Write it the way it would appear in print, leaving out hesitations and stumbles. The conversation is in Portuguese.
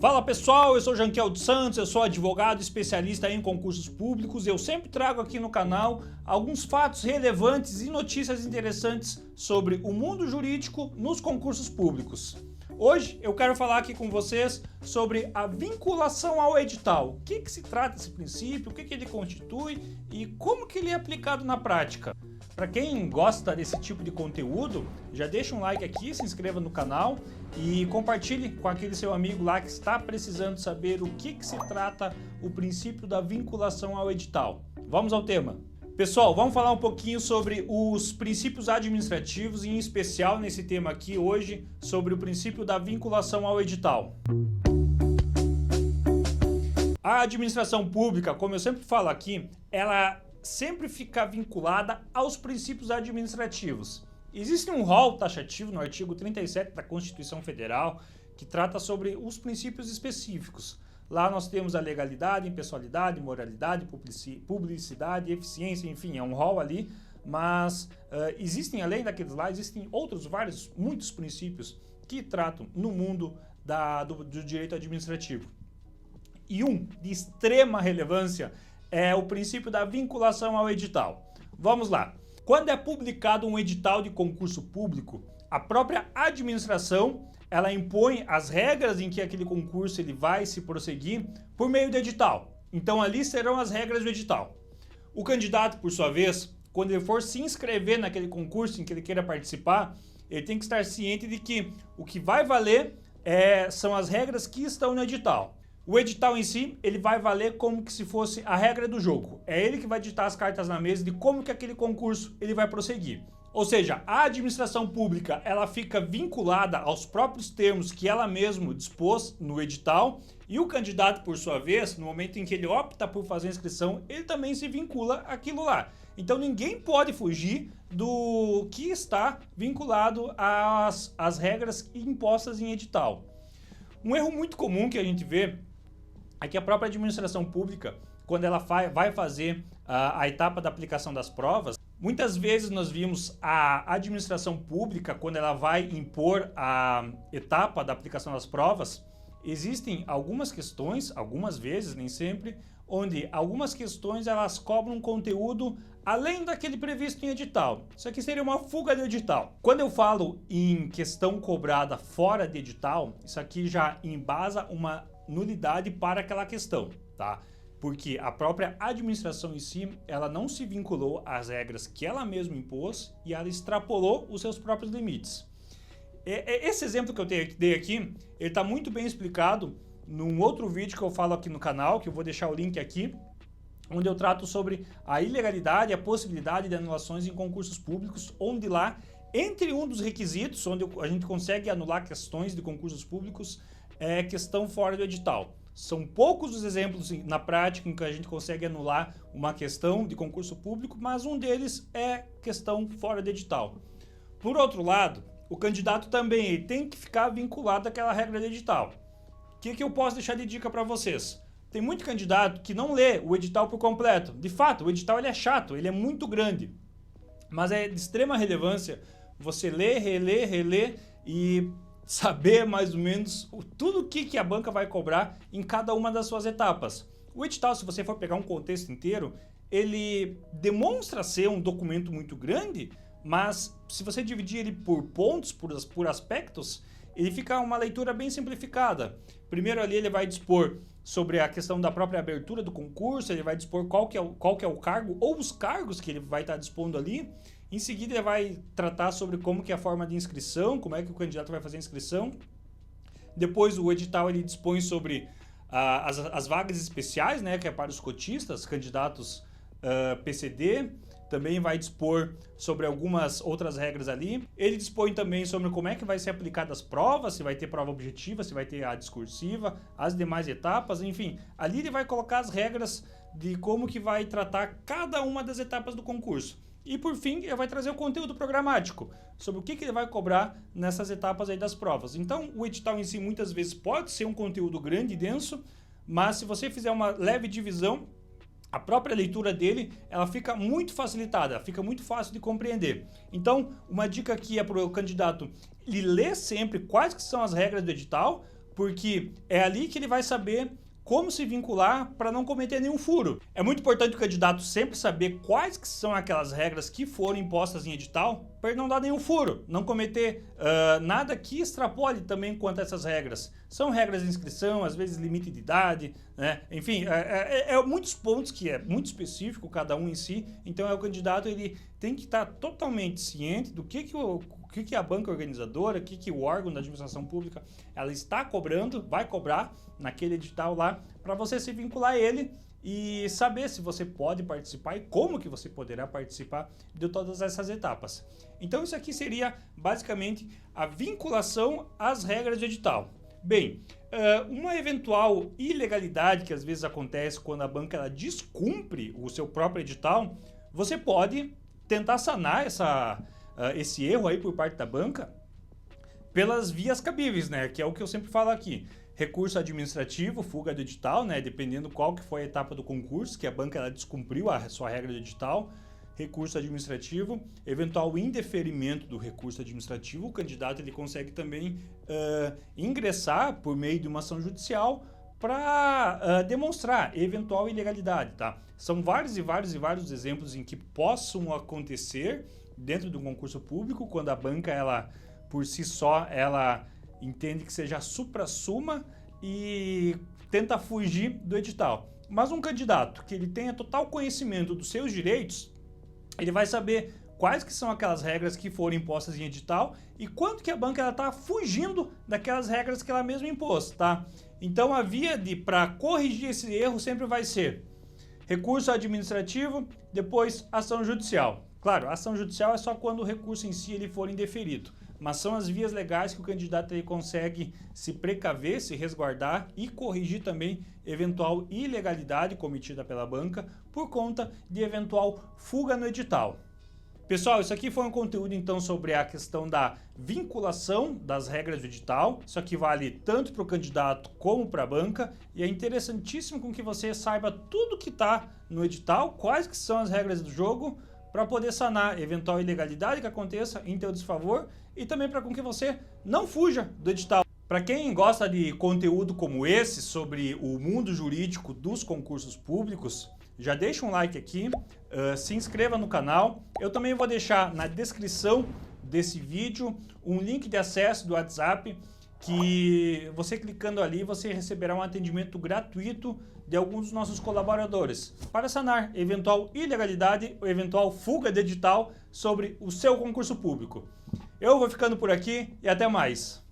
Fala pessoal, eu sou Janquiel dos Santos, eu sou advogado especialista em concursos públicos e eu sempre trago aqui no canal alguns fatos relevantes e notícias interessantes sobre o mundo jurídico nos concursos públicos. Hoje eu quero falar aqui com vocês sobre a vinculação ao edital. O que se trata esse princípio, o que ele constitui e como que ele é aplicado na prática. Para quem gosta desse tipo de conteúdo, já deixa um like aqui, se inscreva no canal e compartilhe com aquele seu amigo lá que está precisando saber o que se trata o princípio da vinculação ao edital. Vamos ao tema. Pessoal, vamos falar um pouquinho sobre os princípios administrativos e em especial nesse tema aqui hoje sobre o princípio da vinculação ao edital. A administração pública, como eu sempre falo aqui, ela sempre fica vinculada aos princípios administrativos. Existe um rol taxativo no artigo 37 da Constituição Federal que trata sobre os princípios específicos. Lá nós temos a legalidade, impessoalidade, moralidade, publicidade, eficiência, enfim, é um rol ali, mas existem, além daqueles lá, existem outros muitos princípios que tratam no mundo do direito administrativo. E um de extrema relevância é o princípio da vinculação ao edital. Vamos lá. Quando é publicado um edital de concurso público, a própria administração ela impõe as regras em que aquele concurso ele vai se prosseguir por meio do edital. Então ali serão as regras do edital. O candidato, por sua vez, quando ele for se inscrever naquele concurso em que ele queira participar, ele tem que estar ciente de que o que vai valer são as regras que estão no edital. O edital em si, ele vai valer como que se fosse a regra do jogo. É ele que vai ditar as cartas na mesa de como que aquele concurso ele vai prosseguir. Ou seja, a administração pública, ela fica vinculada aos próprios termos que ela mesma dispôs no edital e o candidato, por sua vez, no momento em que ele opta por fazer a inscrição, ele também se vincula àquilo lá. Então ninguém pode fugir do que está vinculado às regras impostas em edital. Um erro muito comum que a gente vê é que a própria administração pública, quando ela vai fazer a etapa da aplicação das provas, muitas vezes nós vimos a administração pública, quando ela vai impor a etapa da aplicação das provas, existem algumas questões, algumas vezes, nem sempre, onde algumas questões elas cobram um conteúdo além daquele previsto em edital. Isso aqui seria uma fuga de edital. Quando eu falo em questão cobrada fora de edital, isso aqui já embasa uma nulidade para aquela questão, tá? Porque a própria administração em si, ela não se vinculou às regras que ela mesma impôs e ela extrapolou os seus próprios limites. Esse exemplo que eu dei aqui, ele está muito bem explicado num outro vídeo que eu falo aqui no canal, que eu vou deixar o link aqui, onde eu trato sobre a ilegalidade e a possibilidade de anulações em concursos públicos, onde lá, entre um dos requisitos, onde a gente consegue anular questões de concursos públicos, é questão fora do edital. São poucos os exemplos na prática em que a gente consegue anular uma questão de concurso público, mas um deles é questão fora do edital. Por outro lado, o candidato também tem que ficar vinculado àquela regra do edital. O que eu posso deixar de dica para vocês? Tem muito candidato que não lê o edital por completo. De fato, o edital ele é chato, ele é muito grande. Mas é de extrema relevância você ler, reler e saber mais ou menos tudo o que a banca vai cobrar em cada uma das suas etapas. O edital, se você for pegar um contexto inteiro, ele demonstra ser um documento muito grande, mas se você dividir ele por pontos, por aspectos, ele fica uma leitura bem simplificada. Primeiro ali ele vai dispor sobre a questão da própria abertura do concurso, ele vai dispor qual que é o cargo ou os cargos que ele vai estar dispondo ali. Em seguida ele vai tratar sobre como que é a forma de inscrição, como é que o candidato vai fazer a inscrição. Depois o edital ele dispõe sobre as vagas especiais, né, que é para os cotistas, candidatos PCD. Também vai dispor sobre algumas outras regras ali. Ele dispõe também sobre como é que vai ser aplicada as provas, se vai ter prova objetiva, se vai ter a discursiva, as demais etapas, enfim. Ali ele vai colocar as regras de como que vai tratar cada uma das etapas do concurso. E por fim, ele vai trazer o conteúdo programático, sobre o que ele vai cobrar nessas etapas aí das provas. Então, o edital em si muitas vezes pode ser um conteúdo grande e denso, mas se você fizer uma leve divisão, a própria leitura dele, ela fica muito facilitada, fica muito fácil de compreender. Então, uma dica aqui é para o candidato, ele ler sempre quais que são as regras do edital, porque é ali que ele vai saber como se vincular para não cometer nenhum furo. É muito importante o candidato sempre saber quais que são aquelas regras que foram impostas em edital para ele não dar nenhum furo, não cometer nada que extrapole também quanto a essas regras. São regras de inscrição, às vezes limite de idade, né? Enfim, muitos pontos que é muito específico cada um em si, então o candidato ele tem que estar totalmente ciente do que a banca organizadora, o que o órgão da administração pública ela está cobrando, vai cobrar naquele edital lá, para você se vincular a ele e saber se você pode participar e como que você poderá participar de todas essas etapas. Então isso aqui seria basicamente a vinculação às regras do edital. Bem, uma eventual ilegalidade que às vezes acontece quando a banca ela descumpre o seu próprio edital, você pode tentar sanar esse erro aí por parte da banca pelas vias cabíveis, né? Que é o que eu sempre falo aqui. Recurso administrativo, fuga do edital, né? Dependendo qual que foi a etapa do concurso, que a banca ela descumpriu a sua regra do edital. Recurso administrativo, eventual indeferimento do recurso administrativo, o candidato ele consegue também ingressar por meio de uma ação judicial para demonstrar eventual ilegalidade, tá? São vários e vários exemplos em que possam acontecer dentro de um concurso público, quando a banca, ela, por si só, ela entende que seja suprassumo e tenta fugir do edital. Mas um candidato que ele tenha total conhecimento dos seus direitos, ele vai saber quais que são aquelas regras que foram impostas em edital e quanto que a banca está fugindo daquelas regras que ela mesma impôs, tá? Então a via para corrigir esse erro sempre vai ser recurso administrativo, depois ação judicial. Claro, a ação judicial é só quando o recurso em si ele for indeferido, mas são as vias legais que o candidato ele consegue se precaver, se resguardar e corrigir também eventual ilegalidade cometida pela banca por conta de eventual fuga no edital. Pessoal, isso aqui foi um conteúdo então sobre a questão da vinculação das regras do edital. Isso aqui vale tanto para o candidato como para a banca e é interessantíssimo com que você saiba tudo que está no edital, quais que são as regras do jogo, para poder sanar eventual ilegalidade que aconteça em teu desfavor e também para com que você não fuja do edital. Para quem gosta de conteúdo como esse sobre o mundo jurídico dos concursos públicos, já deixa um like aqui, se inscreva no canal. Eu também vou deixar na descrição desse vídeo um link de acesso do WhatsApp que você clicando ali você receberá um atendimento gratuito de alguns dos nossos colaboradores para sanar eventual ilegalidade ou eventual fuga de edital sobre o seu concurso público. Eu vou ficando por aqui e até mais.